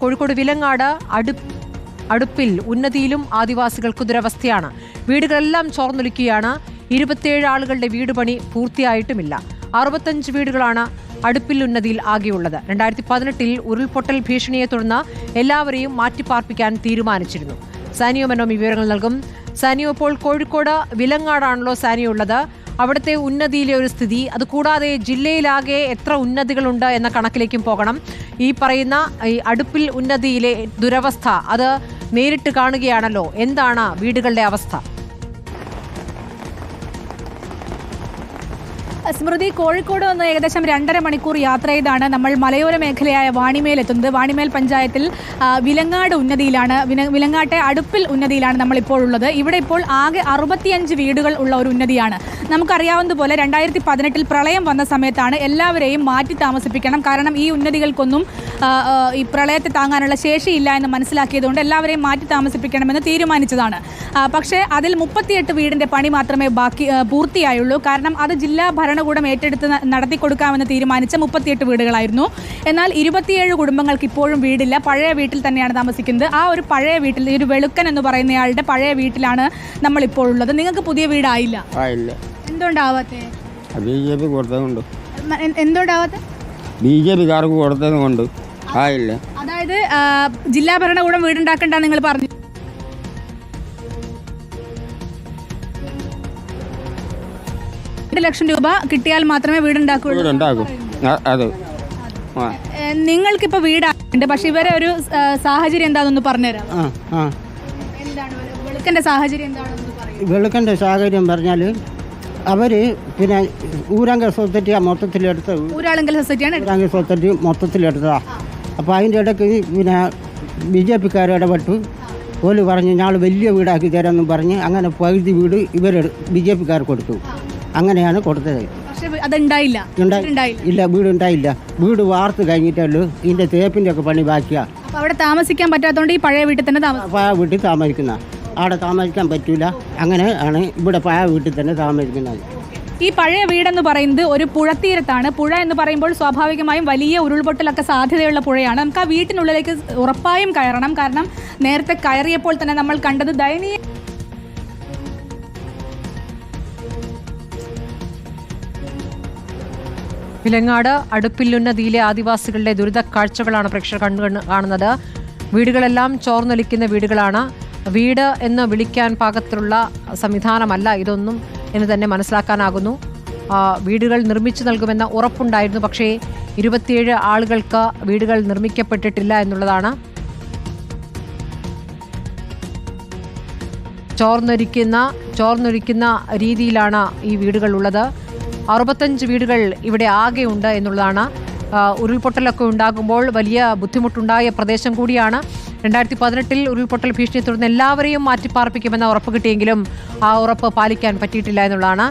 കോഴിക്കോട് വിലങ്ങാട് അടുപ്പിൽ ഉന്നതിയിലും ആദിവാസികൾക്ക് ദുരവസ്ഥയാണ്. വീടുകളെല്ലാം ചോർന്നൊലിക്കുകയാണ്. 27 ആളുകളുടെ വീട് പണി പൂർത്തിയായിട്ടുമില്ല. 65 വീടുകളാണ് അടുപ്പിൽ ഉന്നതിയിൽ ആകെയുള്ളത്. 2018 ഉരുൾപൊട്ടൽ ഭീഷണിയെ തുടർന്ന് എല്ലാവരെയും മാറ്റിപ്പാർപ്പിക്കാൻ തീരുമാനിച്ചിരുന്നു. സാനിയോ മനോമി വിവരങ്ങൾ നൽകും. സാനിയോ, ഇപ്പോൾ കോഴിക്കോട് വിലങ്ങാടാണല്ലോ സാനിയോ ഉള്ളത്. അവിടുത്തെ ഉന്നതിയിലെ ഒരു സ്ഥിതി, അതുകൂടാതെ ജില്ലയിലാകെ എത്ര ഉന്നതികളുണ്ട് എന്ന കണക്കിലേക്കും പോകണം. ഈ പറയുന്ന ഈ അടുപ്പിൽ ഉന്നതിയിലെ ദുരവസ്ഥ അത് നേരിട്ട് കാണുകയാണല്ലോ. എന്താണ് വീടുകളുടെ അവസ്ഥ? സ്മൃതി, കോഴിക്കോട് നിന്ന് ഏകദേശം 2.5 മണിക്കൂർ യാത്ര ചെയ്താണ് നമ്മൾ മലയോര മേഖലയായ വാണിമേൽ എത്തുന്നത്. വാണിമേൽ പഞ്ചായത്തിൽ വിലങ്ങാട് ഉന്നതിയിലാണ്, വിലങ്ങാട്ടെ അടുപ്പിൽ ഉന്നതിയിലാണ് നമ്മളിപ്പോൾ ഉള്ളത്. ഇവിടെ ഇപ്പോൾ ആകെ 65 വീടുകൾ ഉള്ള ഒരു ഉന്നതിയാണ്. നമുക്കറിയാവുന്നതുപോലെ 2018 പ്രളയം വന്ന സമയത്താണ് എല്ലാവരെയും മാറ്റി താമസിപ്പിക്കണം, കാരണം ഈ ഉന്നതികൾക്കൊന്നും ഈ പ്രളയത്തെ താങ്ങാനുള്ള ശേഷിയില്ല എന്ന് മനസ്സിലാക്കിയതുകൊണ്ട് എല്ലാവരെയും മാറ്റി താമസിപ്പിക്കണമെന്ന് തീരുമാനിച്ചതാണ്. പക്ഷേ അതിൽ 38 വീടിൻ്റെ പണി മാത്രമേ പൂർത്തിയായുള്ളൂ. കാരണം അത് ജില്ലാ ഭരണകൂടം ഏറ്റെടുത്ത് നടത്തിക്കൊടുക്കാമെന്ന് തീരുമാനിച്ച 38 വീടുകളായിരുന്നു. എന്നാൽ 27 കുടുംബങ്ങൾക്ക് ഇപ്പോഴും വീടില്ല. പഴയ വീട്ടിൽ തന്നെയാണ് താമസിക്കുന്നത്. ആ ഒരു പഴയ വീട്ടിൽ, ഒരു വെളുക്കൻ എന്ന് പറയുന്നയാളുടെ പഴയ വീട്ടിലാണ് നമ്മളിപ്പോൾ ഉള്ളത്. നിങ്ങൾക്ക് പുതിയ വീടായില്ല? എന്തുകൊണ്ടാവാത്തെ? എന്തുകൊണ്ടാവാത്തെ? BJP-കാർക്ക് കൊടുത്തത് കൊണ്ട് ആയില്ല. അതായത് ജില്ലാ ഭരണകൂടം വീടുണ്ടാക്കണ്ട നിങ്ങൾ പറഞ്ഞു. ലക്ഷം രൂപ കിട്ടിയാൽ മാത്രമേ വീടുണ്ടാക്കുള്ളൂ. നിങ്ങൾക്കിപ്പോ വീടുണ്ട്, പക്ഷെ ഇവരെ ഒരു സാഹചര്യം എന്താണെന്ന് പറഞ്ഞുതരാം. വെളുക്കന്റെ സാഹചര്യം എന്താണെന്ന് പറയും. വെളുക്കന്റെ സാഹചര്യം പറഞ്ഞാല് അവര് പിന്നെ ഊരാങ്ക സൊസൈറ്റിയാ മൊത്തത്തിലെടുത്ത, ഊരാളുങ്കൽ സൊസൈറ്റിയാണ് ഊരാങ്ക സൊസൈറ്റി മൊത്തത്തിലെടുത്തതാ. അപ്പോൾ അതിൻ്റെ ഇടയ്ക്ക് പിന്നെ BJP-കാർ ഇടപെട്ടു. ഓല് പറഞ്ഞ് ഞങ്ങൾ വലിയ വീടാക്കി തരാമെന്ന് പറഞ്ഞ് അങ്ങനെ പകുതി വീട് ഇവർ BJP-കാർ കൊടുത്തു. അങ്ങനെയാണ് കൊടുത്തത്. അതുണ്ടായില്ല, ഇല്ല, വീടുണ്ടായില്ല. വീട് വാർത്ത് കഴിഞ്ഞിട്ടുള്ളൂ. ഇതിൻ്റെ തേപ്പിൻ്റെ ഒക്കെ പണി ബാക്കിയാ. അവിടെ താമസിക്കാൻ പറ്റാത്തതുകൊണ്ട് ഈ പഴയ വീട്ടിൽ തന്നെ പഴയ വീട്ടിൽ താമസിക്കുന്ന, അവിടെ താമസിക്കാൻ പറ്റൂല. അങ്ങനെ ആണ് ഇവിടെ പഴയ വീട്ടിൽ തന്നെ താമസിക്കുന്നത്. ഈ പഴയ വീടെന്ന് പറയുന്നത് ഒരു പുഴത്തീരത്താണ്. പുഴ എന്ന് പറയുമ്പോൾ സ്വാഭാവികമായും വലിയ ഉരുൾപൊട്ടലൊക്കെ സാധ്യതയുള്ള പുഴയാണ്. നമുക്ക് ആ വീട്ടിനുള്ളിലേക്ക് ഉറപ്പായും കയറണം. കാരണം നേരത്തെ കയറിയപ്പോൾ തന്നെ നമ്മൾ കണ്ടത് ദയനീയ വിലങ്ങാട് അടുപ്പില്ലുന്നതിയിലെ ആദിവാസികളുടെ ദുരിത കാഴ്ചകളാണ് പ്രേക്ഷകർ കാണുന്നത്. വീടുകളെല്ലാം ചോർന്നൊലിക്കുന്ന വീടുകളാണ്. വീട് എന്ന് വിളിക്കാൻ പാകത്തിലുള്ള സംവിധാനമല്ല ഇതൊന്നും എന്ന് തന്നെ മനസ്സിലാക്കാനാകുന്നു. വീടുകൾ നിർമ്മിച്ചു നൽകുമെന്ന ഉറപ്പുണ്ടായിരുന്നു, പക്ഷേ 27 ആളുകൾക്ക് വീടുകൾ നിർമ്മിക്കപ്പെട്ടിട്ടില്ല എന്നുള്ളതാണ്. ചോർന്നൊലിക്കുന്ന രീതിയിലാണ് ഈ വീടുകൾ ഉള്ളത്. 65 വീടുകൾ ഇവിടെ ആകെ ഉണ്ട് എന്നുള്ളതാണ്. ഉരുൾപൊട്ടലൊക്കെ ഉണ്ടാകുമ്പോൾ വലിയ ബുദ്ധിമുട്ടുണ്ടായ പ്രദേശം കൂടിയാണ്. 2018 ഉരുൾപൊട്ടൽ ഭീഷണിയെ തുടർന്ന് എല്ലാവരെയും മാറ്റിപ്പാർപ്പിക്കുമെന്ന ഉറപ്പ് കിട്ടിയെങ്കിലും ആ ഉറപ്പ് പാലിക്കാൻ പറ്റിയിട്ടില്ല എന്നുള്ളതാണ്.